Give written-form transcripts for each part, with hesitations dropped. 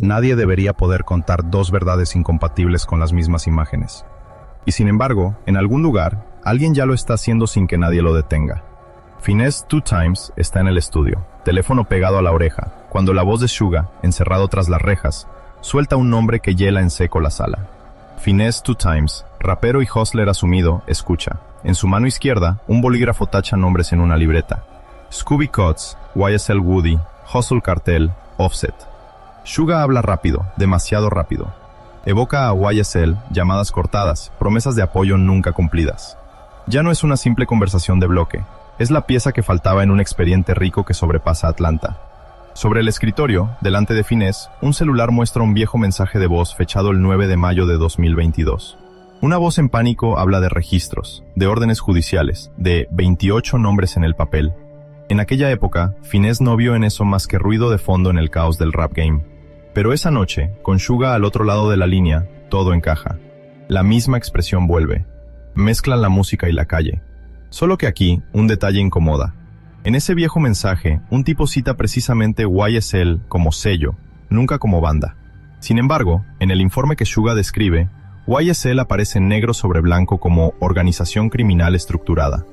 Nadie debería poder contar dos verdades incompatibles con las mismas imágenes. Y sin embargo, en algún lugar, alguien ya lo está haciendo sin que nadie lo detenga. Finesse 2Times está en el estudio, teléfono pegado a la oreja, cuando la voz de Suga, encerrado tras las rejas, suelta un nombre que hiela en seco la sala. Finesse 2Times, rapero y hustler asumido, escucha. En su mano izquierda, un bolígrafo tacha nombres en una libreta. Scooby Cots, YSL Woody, Hustle Cartel, Offset. Suga habla rápido, demasiado rápido. Evoca a YSL, llamadas cortadas, promesas de apoyo nunca cumplidas. Ya no es una simple conversación de bloque, es la pieza que faltaba en un expediente rico que sobrepasa Atlanta. Sobre el escritorio, delante de Finesse, un celular muestra un viejo mensaje de voz fechado el 9 de mayo de 2022. Una voz en pánico habla de registros, de órdenes judiciales, de 28 nombres en el papel. En aquella época, Finesse no vio en eso más que ruido de fondo en el caos del rap game. Pero esa noche, con Suga al otro lado de la línea, todo encaja. La misma expresión vuelve. Mezclan la música y la calle. Solo que aquí, un detalle incomoda. En ese viejo mensaje, un tipo cita precisamente YSL como sello, nunca como banda. Sin embargo, en el informe que Suga describe, YSL aparece negro sobre blanco como organización criminal estructurada.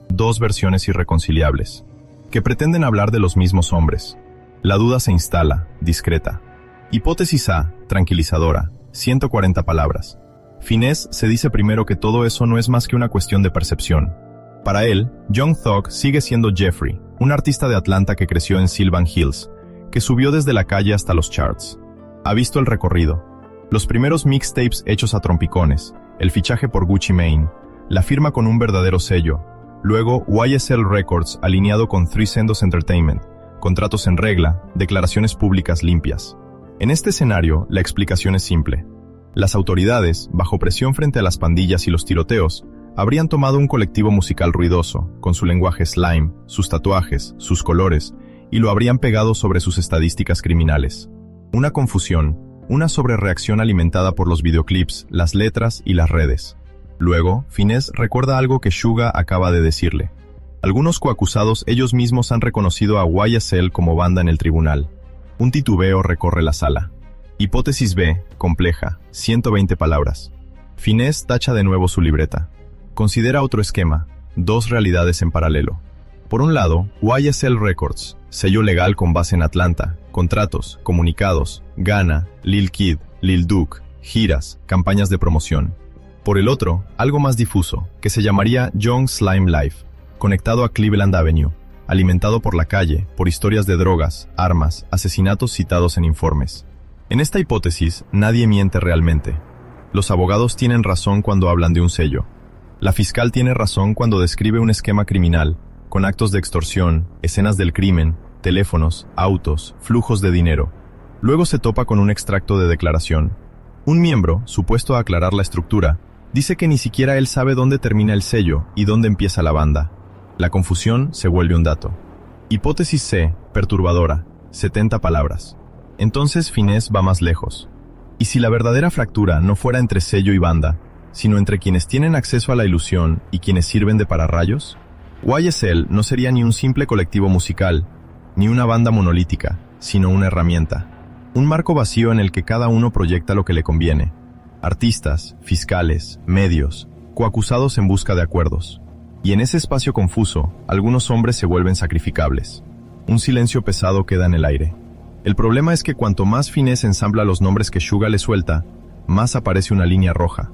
Dos versiones irreconciliables, que pretenden hablar de los mismos hombres. La duda se instala, discreta. Hipótesis A, tranquilizadora, 140 palabras. Finesse se dice primero que todo eso no es más que una cuestión de percepción. Para él, Young Thug sigue siendo Jeffrey, un artista de Atlanta que creció en Sylvan Hills, que subió desde la calle hasta los charts. Ha visto el recorrido. Los primeros mixtapes hechos a trompicones, el fichaje por Gucci Mane, la firma con un verdadero sello, luego YSL Records alineado con Three Sendos Entertainment, contratos en regla, declaraciones públicas limpias. En este escenario, la explicación es simple. Las autoridades, bajo presión frente a las pandillas y los tiroteos, habrían tomado un colectivo musical ruidoso, con su lenguaje slime, sus tatuajes, sus colores, y lo habrían pegado sobre sus estadísticas criminales. Una confusión, una sobrereacción alimentada por los videoclips, las letras y las redes. Luego, Finesse recuerda algo que Suga acaba de decirle. Algunos coacusados ellos mismos han reconocido a YSL como banda en el tribunal. Un titubeo recorre la sala. Hipótesis B, compleja, 120 palabras. Finesse tacha de nuevo su libreta. Considera otro esquema, dos realidades en paralelo. Por un lado, YSL Records, sello legal con base en Atlanta, contratos, comunicados, Ghana, Lil Kid, Lil Duke, giras, campañas de promoción. Por el otro, algo más difuso, que se llamaría Young Slime Life, conectado a Cleveland Avenue, alimentado por la calle, por historias de drogas, armas, asesinatos citados en informes. En esta hipótesis, nadie miente realmente. Los abogados tienen razón cuando hablan de un sello. La fiscal tiene razón cuando describe un esquema criminal, con actos de extorsión, escenas del crimen, teléfonos, autos, flujos de dinero. Luego se topa con un extracto de declaración. Un miembro, supuesto a aclarar la estructura, dice que ni siquiera él sabe dónde termina el sello y dónde empieza la banda. La confusión se vuelve un dato. Hipótesis C, perturbadora, 70 palabras. Entonces Finesse va más lejos. ¿Y si la verdadera fractura no fuera entre sello y banda, sino entre quienes tienen acceso a la ilusión y quienes sirven de pararrayos? YSL no sería ni un simple colectivo musical, ni una banda monolítica, sino una herramienta. Un marco vacío en el que cada uno proyecta lo que le conviene. Artistas, fiscales, medios, coacusados en busca de acuerdos. Y en ese espacio confuso, algunos hombres se vuelven sacrificables. Un silencio pesado queda en el aire. El problema es que cuanto más Finesse ensambla los nombres que Suga le suelta, más aparece una línea roja.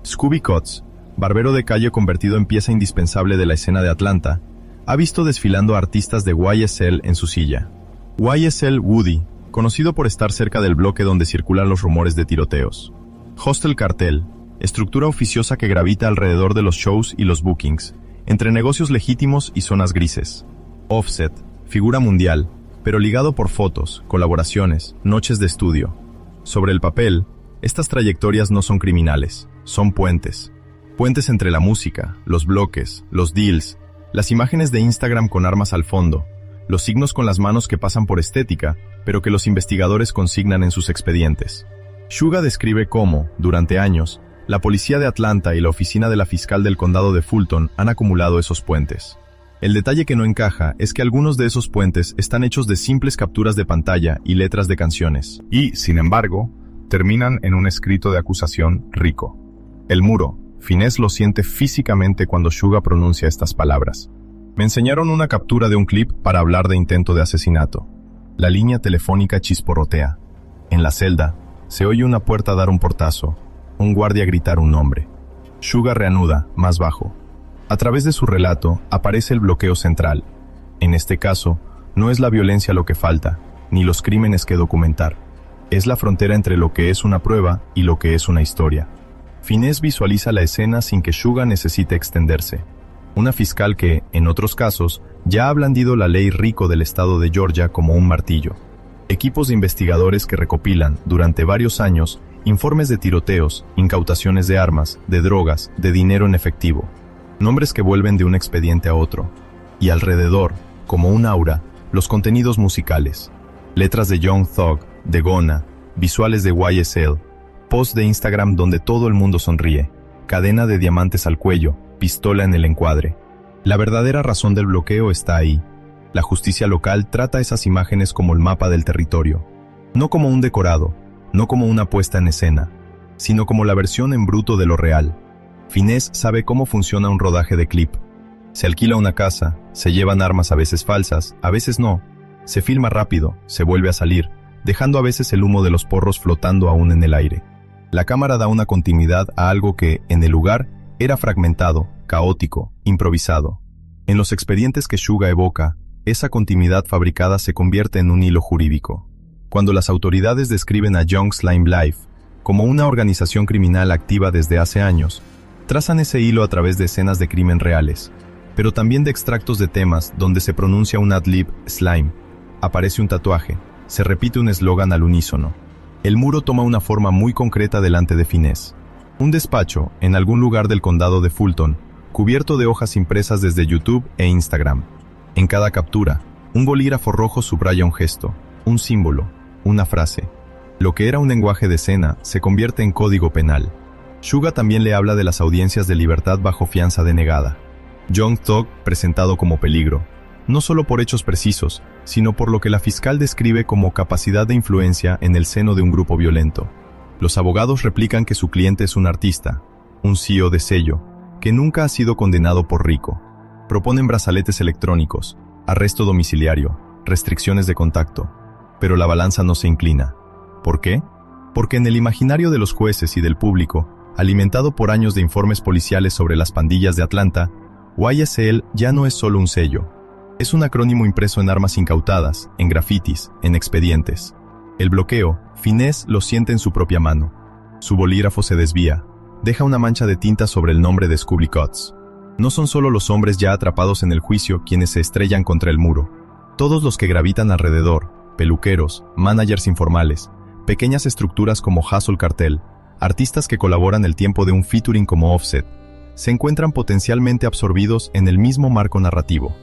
Scooby Cots, barbero de calle convertido en pieza indispensable de la escena de Atlanta, ha visto desfilando a artistas de YSL en su silla. YSL Woody, conocido por estar cerca del bloque donde circulan los rumores de tiroteos. Hustle Cartel, estructura oficiosa que gravita alrededor de los shows y los bookings, entre negocios legítimos y zonas grises. Offset, figura mundial, pero ligado por fotos, colaboraciones, noches de estudio. Sobre el papel, estas trayectorias no son criminales, son puentes. Puentes entre la música, los bloques, los deals, las imágenes de Instagram con armas al fondo, los signos con las manos que pasan por estética, pero que los investigadores consignan en sus expedientes. Suga describe cómo, durante años, la policía de Atlanta y la oficina de la fiscal del condado de Fulton han acumulado esos puentes. El detalle que no encaja es que algunos de esos puentes están hechos de simples capturas de pantalla y letras de canciones. Y, sin embargo, terminan en un escrito de acusación rico. El muro, Finesse lo siente físicamente cuando Suga pronuncia estas palabras. Me enseñaron una captura de un clip para hablar de intento de asesinato. La línea telefónica chisporrotea. En la celda, se oye una puerta dar un portazo, un guardia gritar un nombre. Suga reanuda, más bajo. A través de su relato, aparece el bloqueo central. En este caso, no es la violencia lo que falta, ni los crímenes que documentar. Es la frontera entre lo que es una prueba y lo que es una historia. Finesse visualiza la escena sin que Suga necesite extenderse. Una fiscal que, en otros casos, ya ha blandido la ley Rico del estado de Georgia como un martillo. Equipos de investigadores que recopilan, durante varios años, informes de tiroteos, incautaciones de armas, de drogas, de dinero en efectivo. Nombres que vuelven de un expediente a otro. Y alrededor, como un aura, los contenidos musicales. Letras de Young Thug, de Gona, visuales de YSL, post de Instagram donde todo el mundo sonríe, cadena de diamantes al cuello, pistola en el encuadre. La verdadera razón del bloqueo está ahí. La justicia local trata esas imágenes como el mapa del territorio. No como un decorado, no como una puesta en escena, sino como la versión en bruto de lo real. Finesse sabe cómo funciona un rodaje de clip. Se alquila una casa, se llevan armas a veces falsas, a veces no. Se filma rápido, se vuelve a salir, dejando a veces el humo de los porros flotando aún en el aire. La cámara da una continuidad a algo que, en el lugar, era fragmentado, caótico, improvisado. En los expedientes que Suga evoca, esa continuidad fabricada se convierte en un hilo jurídico. Cuando las autoridades describen a Young Slime Life como una organización criminal activa desde hace años, trazan ese hilo a través de escenas de crimen reales, pero también de extractos de temas donde se pronuncia un ad-lib slime, aparece un tatuaje, se repite un eslogan al unísono. El muro toma una forma muy concreta delante de Finesse. Un despacho, en algún lugar del condado de Fulton, cubierto de hojas impresas desde YouTube e Instagram. En cada captura, un bolígrafo rojo subraya un gesto, un símbolo, una frase. Lo que era un lenguaje de escena se convierte en código penal. Suga también le habla de las audiencias de libertad bajo fianza denegada. Young Thug presentado como peligro, no solo por hechos precisos, sino por lo que la fiscal describe como capacidad de influencia en el seno de un grupo violento. Los abogados replican que su cliente es un artista, un CEO de sello, que nunca ha sido condenado por rico. Proponen brazaletes electrónicos, arresto domiciliario, restricciones de contacto, pero la balanza no se inclina. ¿Por qué? Porque en el imaginario de los jueces y del público, alimentado por años de informes policiales sobre las pandillas de Atlanta, YSL ya no es solo un sello. Es un acrónimo impreso en armas incautadas, en grafitis, en expedientes. El bloqueo, Finesse lo siente en su propia mano. Su bolígrafo se desvía, deja una mancha de tinta sobre el nombre de Scooby Cots. No son solo los hombres ya atrapados en el juicio quienes se estrellan contra el muro. Todos los que gravitan alrededor, peluqueros, managers informales, pequeñas estructuras como Hustle Cartel, artistas que colaboran el tiempo de un featuring como Offset, se encuentran potencialmente absorbidos en el mismo marco narrativo.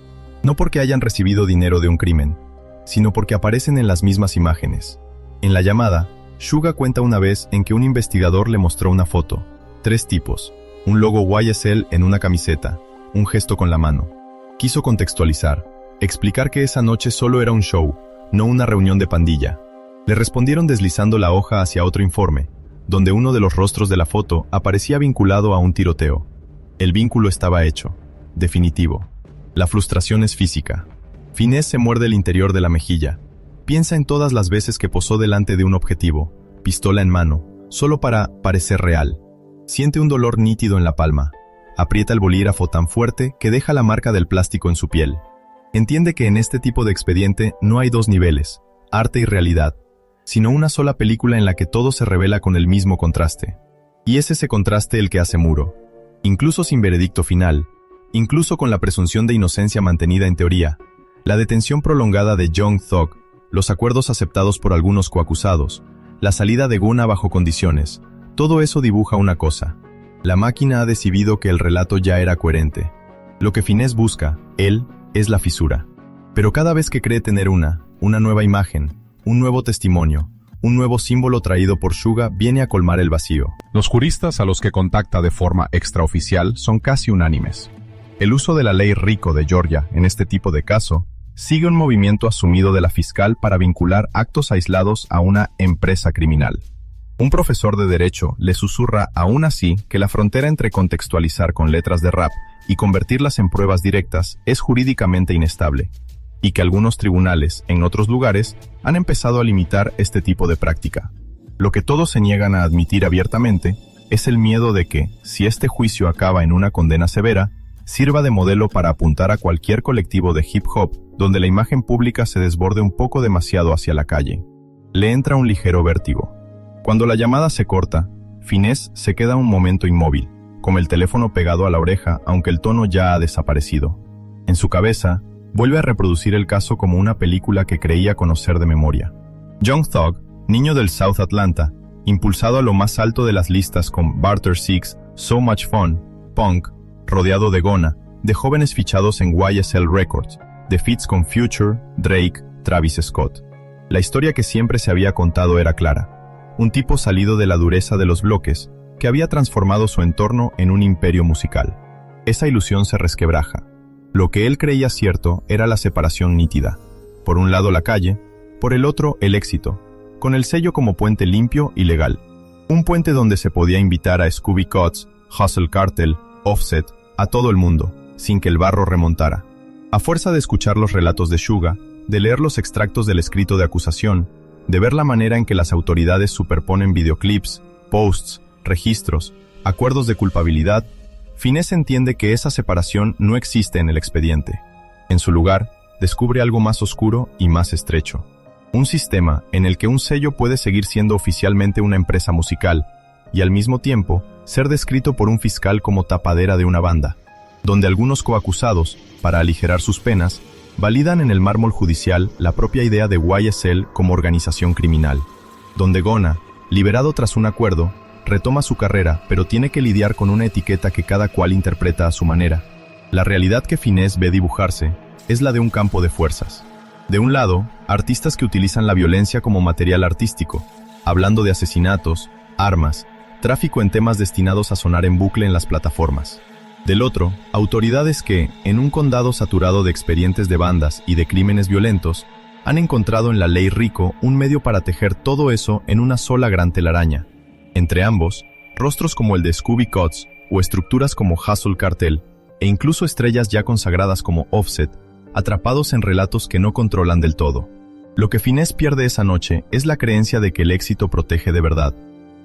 No porque hayan recibido dinero de un crimen, sino porque aparecen en las mismas imágenes. En la llamada, Suga cuenta una vez en que un investigador le mostró una foto, 3 tipos, un logo YSL en una camiseta, un gesto con la mano. Quiso contextualizar, explicar que esa noche solo era un show, no una reunión de pandilla. Le respondieron deslizando la hoja hacia otro informe, donde uno de los rostros de la foto aparecía vinculado a un tiroteo. El vínculo estaba hecho, definitivo. La frustración es física. Finesse se muerde el interior de la mejilla. Piensa en todas las veces que posó delante de un objetivo, pistola en mano, solo para parecer real. Siente un dolor nítido en la palma. Aprieta el bolígrafo tan fuerte que deja la marca del plástico en su piel. Entiende que en este tipo de expediente no hay dos niveles, arte y realidad, sino una sola película en la que todo se revela con el mismo contraste. Y es ese contraste el que hace muro. Incluso sin veredicto final, incluso con la presunción de inocencia mantenida en teoría, la detención prolongada de Young Thug, los acuerdos aceptados por algunos coacusados, la salida de Guna bajo condiciones, todo eso dibuja una cosa. La máquina ha decidido que el relato ya era coherente. Lo que Finesse busca, él, es la fisura. Pero cada vez que cree tener una nueva imagen, un nuevo testimonio, un nuevo símbolo traído por Suga viene a colmar el vacío. Los juristas a los que contacta de forma extraoficial son casi unánimes. El uso de la ley RICO de Georgia en este tipo de caso sigue un movimiento asumido de la fiscal para vincular actos aislados a una empresa criminal. Un profesor de derecho le susurra aún así que la frontera entre contextualizar con letras de rap y convertirlas en pruebas directas es jurídicamente inestable, y que algunos tribunales, en otros lugares, han empezado a limitar este tipo de práctica. Lo que todos se niegan a admitir abiertamente es el miedo de que, si este juicio acaba en una condena severa, sirva de modelo para apuntar a cualquier colectivo de hip hop donde la imagen pública se desborde un poco demasiado hacia la calle. Le entra un ligero vértigo. Cuando la llamada se corta, Finesse se queda un momento inmóvil, con el teléfono pegado a la oreja aunque el tono ya ha desaparecido. En su cabeza, vuelve a reproducir el caso como una película que creía conocer de memoria. Young Thug, niño del South Atlanta, impulsado a lo más alto de las listas con Barter Six, So Much Fun, Punk, rodeado de Gona, de jóvenes fichados en YSL Records, de feats con Future, Drake, Travis Scott. La historia que siempre se había contado era clara. Un tipo salido de la dureza de los bloques, que había transformado su entorno en un imperio musical. Esa ilusión se resquebraja. Lo que él creía cierto era la separación nítida. Por un lado la calle, por el otro el éxito, con el sello como puente limpio y legal. Un puente donde se podía invitar a Scooby Cuts, Hustle Cartel, Offset, a todo el mundo, sin que el barro remontara. A fuerza de escuchar los relatos de Suga, de leer los extractos del escrito de acusación, de ver la manera en que las autoridades superponen videoclips, posts, registros, acuerdos de culpabilidad, Finesse entiende que esa separación no existe en el expediente. En su lugar, descubre algo más oscuro y más estrecho. Un sistema en el que un sello puede seguir siendo oficialmente una empresa musical y al mismo tiempo ser descrito por un fiscal como tapadera de una banda, donde algunos coacusados, para aligerar sus penas, validan en el mármol judicial la propia idea de YSL como organización criminal, donde Gona, liberado tras un acuerdo, retoma su carrera, pero tiene que lidiar con una etiqueta que cada cual interpreta a su manera. La realidad que Finesse ve dibujarse es la de un campo de fuerzas. De un lado, artistas que utilizan la violencia como material artístico, hablando de asesinatos, armas, tráfico en temas destinados a sonar en bucle en las plataformas. Del otro, autoridades que, en un condado saturado de expedientes de bandas y de crímenes violentos, han encontrado en la ley RICO un medio para tejer todo eso en una sola gran telaraña. Entre ambos, rostros como el de Scooby Cuts o estructuras como Hustle Cartel, e incluso estrellas ya consagradas como Offset, atrapados en relatos que no controlan del todo. Lo que Finesse pierde esa noche es la creencia de que el éxito protege de verdad.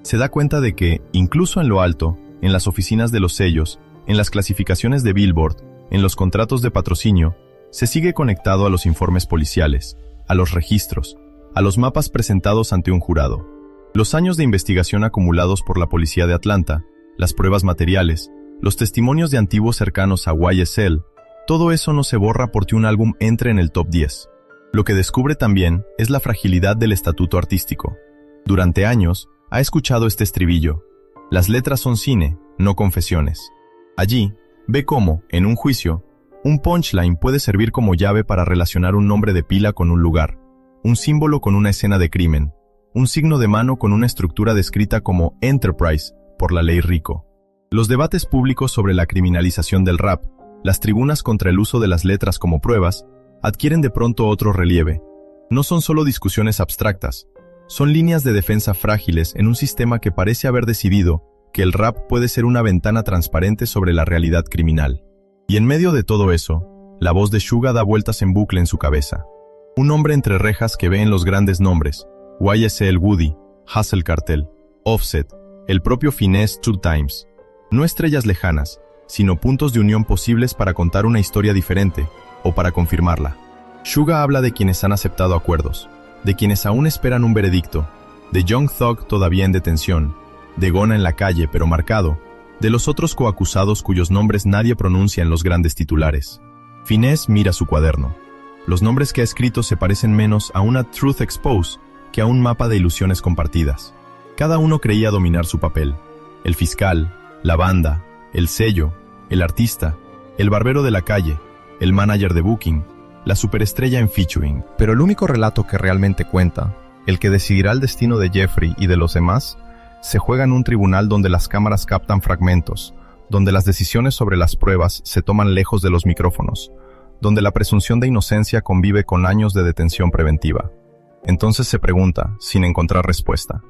Se da cuenta de que, incluso en lo alto, en las oficinas de los sellos, en las clasificaciones de Billboard, en los contratos de patrocinio, se sigue conectado a los informes policiales, a los registros, a los mapas presentados ante un jurado. Los años de investigación acumulados por la policía de Atlanta, las pruebas materiales, los testimonios de antiguos cercanos a YSL, todo eso no se borra porque un álbum entre en el top 10. Lo que descubre también es la fragilidad del estatuto artístico. Durante años, ha escuchado este estribillo: las letras son cine, no confesiones. Allí, ve cómo, en un juicio, un punchline puede servir como llave para relacionar un nombre de pila con un lugar, un símbolo con una escena de crimen, un signo de mano con una estructura descrita como Enterprise por la ley RICO. Los debates públicos sobre la criminalización del rap, las tribunas contra el uso de las letras como pruebas, adquieren de pronto otro relieve. No son solo discusiones abstractas, son líneas de defensa frágiles en un sistema que parece haber decidido que el rap puede ser una ventana transparente sobre la realidad criminal. Y en medio de todo eso, la voz de Suga da vueltas en bucle en su cabeza. Un hombre entre rejas que ve en los grandes nombres, YSL Woody, Hustle Cartel, Offset, el propio Finesse Two Times. No estrellas lejanas, sino puntos de unión posibles para contar una historia diferente, o para confirmarla. Suga habla de quienes han aceptado acuerdos, de quienes aún esperan un veredicto, de Young Thug todavía en detención, de Gona en la calle pero marcado, de los otros coacusados cuyos nombres nadie pronuncia en los grandes titulares. Finesse mira su cuaderno. Los nombres que ha escrito se parecen menos a una truth expose que a un mapa de ilusiones compartidas. Cada uno creía dominar su papel. El fiscal, la banda, el sello, el artista, el barbero de la calle, el manager de booking, la superestrella en featuring. Pero el único relato que realmente cuenta, el que decidirá el destino de Jeffrey y de los demás, se juega en un tribunal donde las cámaras captan fragmentos, donde las decisiones sobre las pruebas se toman lejos de los micrófonos, donde la presunción de inocencia convive con años de detención preventiva. Entonces se pregunta, sin encontrar respuesta,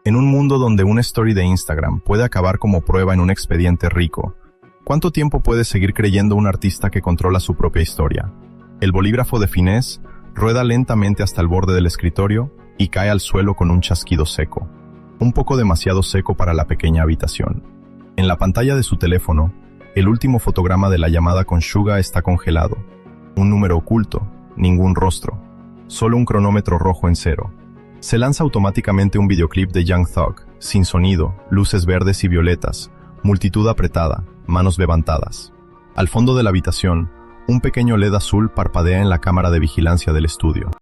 en un mundo donde una story de Instagram puede acabar como prueba en un expediente rico, ¿cuánto tiempo puede seguir creyendo un artista que controla su propia historia? El bolígrafo de Finesse rueda lentamente hasta el borde del escritorio y cae al suelo con un chasquido seco, un poco demasiado seco para la pequeña habitación. En la pantalla de su teléfono, el último fotograma de la llamada con Suga está congelado. Un número oculto, ningún rostro, solo un cronómetro rojo en cero. Se lanza automáticamente un videoclip de Young Thug, sin sonido, luces verdes y violetas, multitud apretada, manos levantadas. Al fondo de la habitación, un pequeño LED azul parpadea en la cámara de vigilancia del estudio.